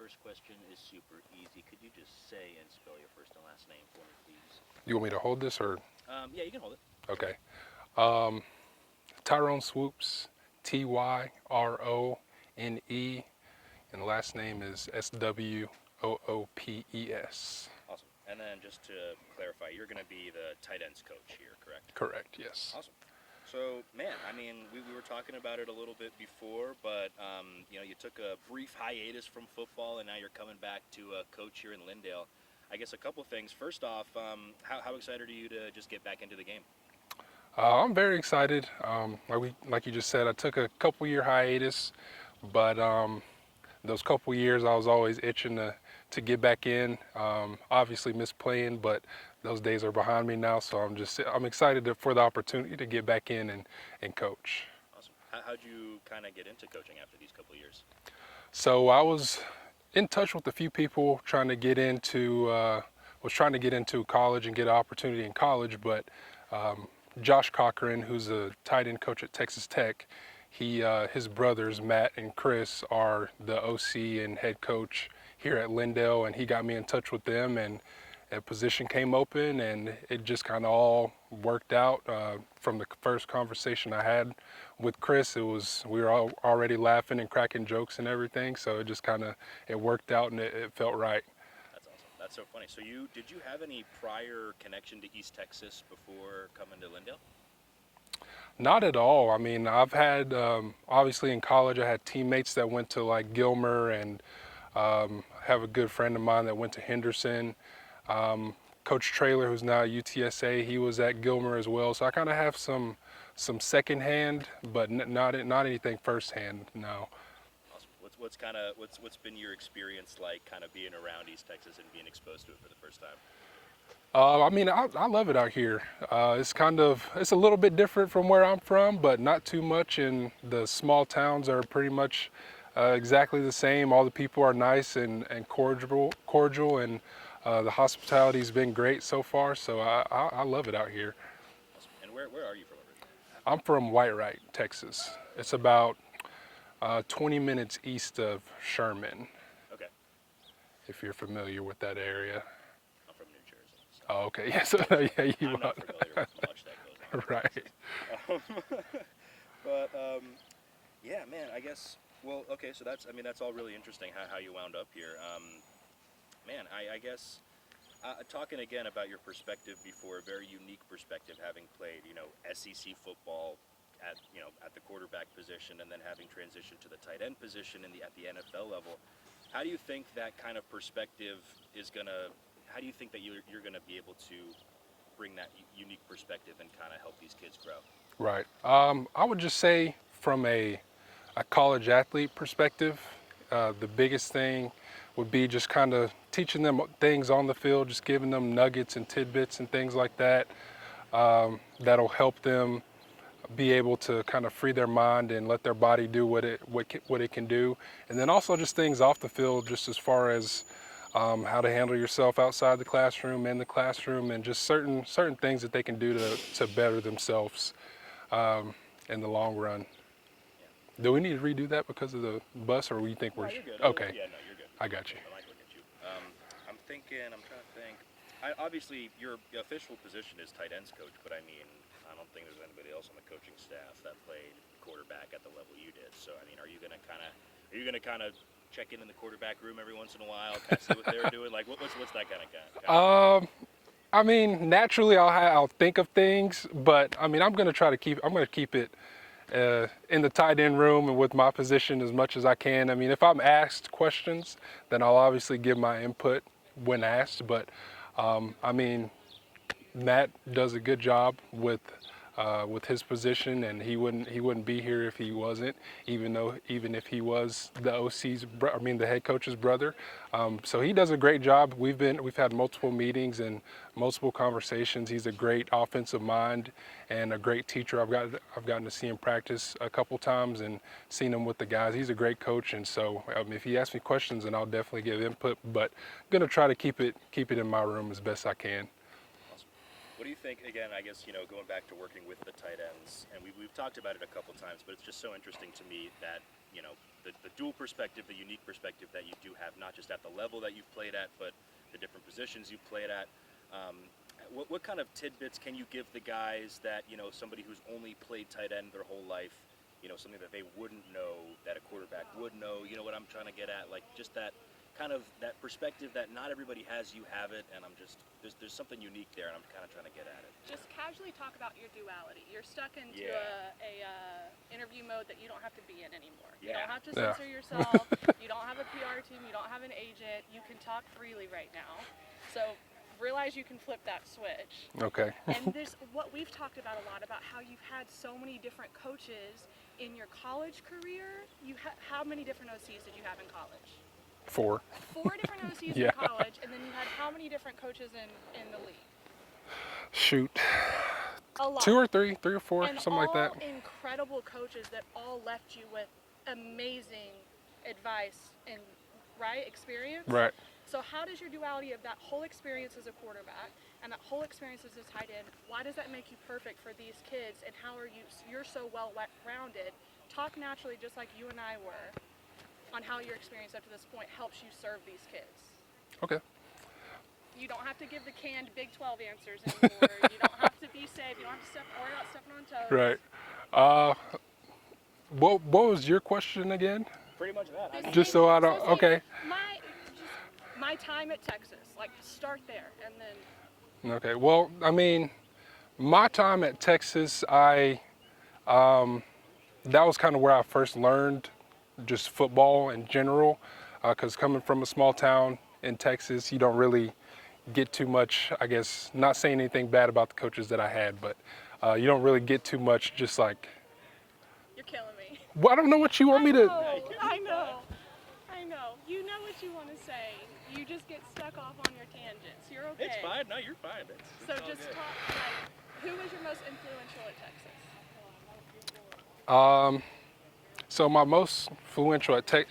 first question is super easy. Could you just say and spell your first and last name for me, please? You want me to hold this or? Yeah, you can hold it. Okay. Um, Tyrone Swoops, Tyrone, and the last name is Swoopes. Awesome. And then just to clarify, you're going to be the tight ends coach here, correct? Correct, yes. Awesome. So, man, I mean, we were talking about it a little bit before, but, you took a brief hiatus from football, and now you're coming back to coach here in Lindale. I guess a couple things. First off, how excited are you to just get back into the game? I'm very excited. Like you just said, I took a couple year hiatus, but those couple years I was always itching to get back in. Obviously missed playing, but those days are behind me now, so I'm excited for the opportunity to get back in and coach. Awesome. How'd you kind of get into coaching after these couple years? So I was in touch with a few people trying to get into college and get an opportunity in college, but Josh Cochran, who's a tight end coach at Texas Tech, his brothers Matt and Chris are the OC and head coach here at Lindale, and he got me in touch with them, and a position came open, and it just kind of all worked out. From the first conversation I had with Chris, we were all already laughing and cracking jokes and everything, so it just kind of it worked out, and it felt right. That's awesome. That's so funny. So did you have any prior connection to East Texas before coming to Lindale? Not at all. I mean, I've had, obviously in college, I had teammates that went to like Gilmer, and have a good friend of mine that went to Henderson. Coach Traylor, who's now at UTSA, he was at Gilmer as well. So I kind of have some secondhand, but not anything firsthand. No. Awesome. What's been your experience like, kind of being around East Texas and being exposed to it for the first time? I mean, I love it out here. It's a little bit different from where I'm from, but not too much. And the small towns are pretty much exactly the same. All the people are nice and cordial, and the hospitality's been great so far. So I love it out here. Awesome. And where are you from originally? I'm from Whitewright, Texas. It's about 20 minutes east of Sherman, Okay. if you're familiar with that area. I'm from New Jersey. So Oh, okay. Yes. Yeah, you I'm are. not familiar with much that goes on in Right. Texas. Um, but yeah, man. I guess. Well, okay. So that's all really interesting. How you wound up here. Man, I guess talking again about your perspective before, a very unique perspective, having played SEC football at the quarterback position, and then having transitioned to the tight end position at the NFL level. How do you think that kind of perspective is gonna? How do you think that you're gonna be able to bring that unique perspective and kind of help these kids grow? Right. I would just say from a college athlete perspective, the biggest thing would be just kind of teaching them things on the field, just giving them nuggets and tidbits and things like that. That'll help them be able to kind of free their mind and let their body do what it can do. And then also just things off the field, just as far as how to handle yourself outside the classroom, in the classroom, and just certain things that they can do to better themselves in the long run. Yeah. Do we need to redo that because of the bus, or you think No, we're you're good. okay? Yeah, no, you're good. I got you. I like looking at you. I'm thinking. I'm trying to think. Obviously, your official position is tight ends coach, but I mean, I don't think there's anybody else on the coaching staff that played quarterback at the level you did. So, I mean, are you gonna kind of check in the quarterback room every once in a while, kind of see what they're doing? Like, what's that kind of guy? I mean, naturally, I'll think of things, but I mean, I'm gonna keep it in the tight end room and with my position as much as I can. I mean, if I'm asked questions, then I'll obviously give my input when asked. But I mean, Matt does a good job with his position, and he wouldn't be here if he wasn't. Even if he was the head coach's brother. So he does a great job. We've had multiple meetings and multiple conversations. He's a great offensive mind and a great teacher. I've gotten to see him practice a couple times and seen him with the guys. He's a great coach, and so if he asks me questions, then I'll definitely give input. But I'm gonna try to keep it in my room as best I can. Awesome. What do you think? Again, I guess going back to working with the tight ends, and we've talked about it a couple times, but it's just so interesting to me that the dual perspective, the unique perspective that you do have, not just at the level that you've played at, but the different positions you've played at. What kind of tidbits can you give the guys that, somebody who's only played tight end their whole life, something that they wouldn't know that a quarterback would know? You know what I'm trying to get at? Like just that kind of that perspective that not everybody has, you have it, and there's something unique there, and I'm kind of trying to get at it. Just casually talk about your duality. You're stuck into a interview mode that you don't have to be in anymore. You don't have to censor yourself. You don't have a PR team. You don't have an agent. You can talk freely right now. So realize you can flip that switch. Okay. And there's what we've talked about a lot about how you've had so many different coaches in your college career. How many different OCs did you have in college? 4. 4 different OCs in college, and then you had how many different coaches in the league? Shoot. A lot. 2 or 3 or 4, and something like that. Incredible coaches that all left you with amazing advice and experience. Right. So how does your duality of that whole experience as a quarterback and that whole experience as a tight end, why does that make you perfect for these kids, and how are you're so well-rounded? Talk naturally, just like you and I were, on how your experience up to this point helps you serve these kids. Okay. You don't have to give the canned Big 12 answers anymore. You don't have to be safe. You don't have to worry about stepping on toes. Right. What was your question again? Pretty much that. Just so I don't. Okay. My time at Texas, like start there, and then. Okay. Well, I mean, my time at Texas, that was kind of where I first learned just football in general, because coming from a small town in Texas, you don't really get too much, I guess, not saying anything bad about the coaches that I had, but you don't really get too much just like. You're killing me. Well, I don't know what you want me to. I know. You know what you want to say. You just get stuck off on your tangents. You're okay. It's fine. No, you're fine. It's so all just good. talk, like, who was your most influential at Texas? So my most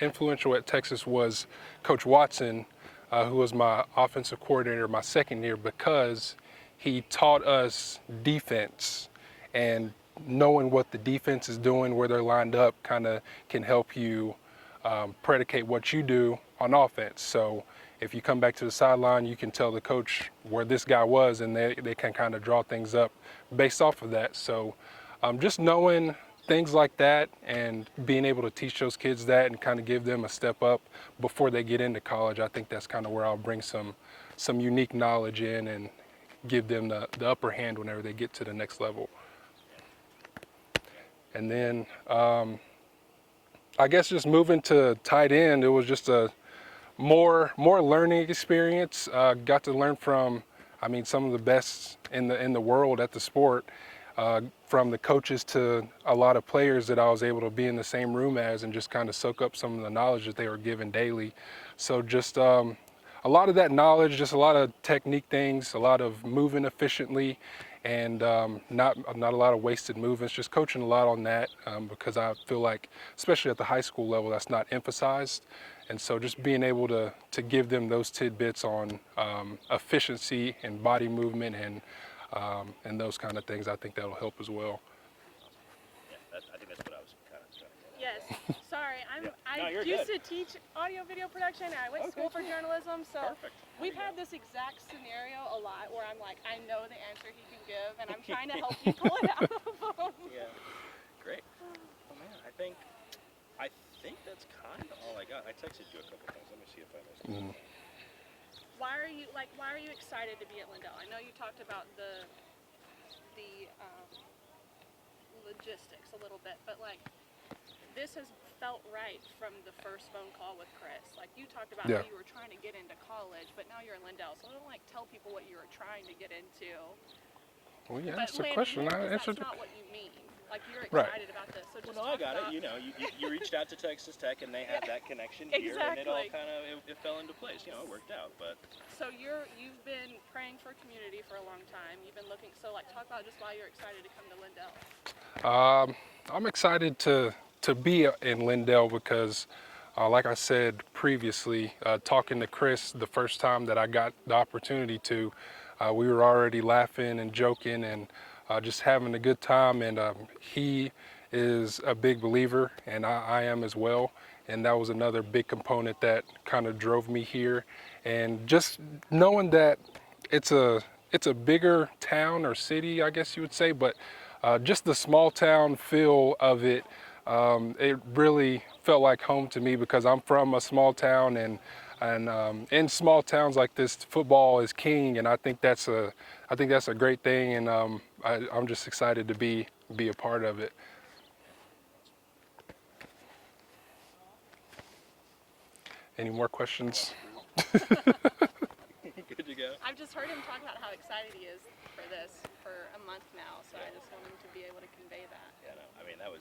influential at Texas was Coach Watson, who was my offensive coordinator my second year, because he taught us defense, and knowing what the defense is doing, where they're lined up, kind of can help you predicate what you do on offense. So if you come back to the sideline, you can tell the coach where this guy was, and they can kind of draw things up based off of that. So just knowing things like that and being able to teach those kids that and kind of give them a step up before they get into college, I think that's kind of where I'll bring some unique knowledge in and give them the upper hand whenever they get to the next level. And then I guess just moving to tight end, it was just a more learning experience. Got to learn from, some of the best in the world at the sport, from the coaches to a lot of players that I was able to be in the same room as, and just kind of soak up some of the knowledge that they were given daily. So just a lot of that knowledge, just a lot of technique things, a lot of moving efficiently, and not a lot of wasted movements, just coaching a lot on that, because I feel like, especially at the high school level, that's not emphasized. And so just being able to give them those tidbits on efficiency and body movement and those kind of things, I think that'll help as well. Yeah, I think that's what I was kind of trying to get at. Yes. Sorry, I you're used good. to teach audio video production, and I went to school for journalism, so Perfect. we've had this exact scenario a lot where I'm like, I know the answer he can give, and I'm trying to help you pull it out of him. Yeah. Great. Oh man, I think that's kind of all I got. I texted you a couple things. Let me see if I missed anything. Why are you excited to be at Lindale? I know you talked about the logistics a little bit, but like, this has felt right from the first phone call with Chris. Like, you talked about how you were trying to get into college, but now you're in Lindale, so don't tell people what you were trying to get into. Well, you asked the question. I answered it. That's not what you mean. Like, you're excited about this. So just I got it. You reached out to Texas Tech, and they had that connection here, and it all kind of it fell into place. It worked out. But so you've been praying for community for a long time. You've been looking. So talk about just why you're excited to come to Lindale. I'm excited to be in Lindale because, like I said previously, talking to Chris the first time that I got the opportunity to, we were already laughing and joking and just having a good time, and he is a big believer, and I am as well. and that was another big component that kind of drove me here. And just knowing that it's a bigger town or city, I guess you would say, but just the small town feel of it, it really felt like home to me because I'm from a small town, and in small towns like this, football is king, and I think that's a great thing, and I'm just excited to be a part of it. Any more questions? Good to go. I've just heard him talk about how excited he is for this for a month now, so I just want him to be able to convey that. Yeah, no, I mean that was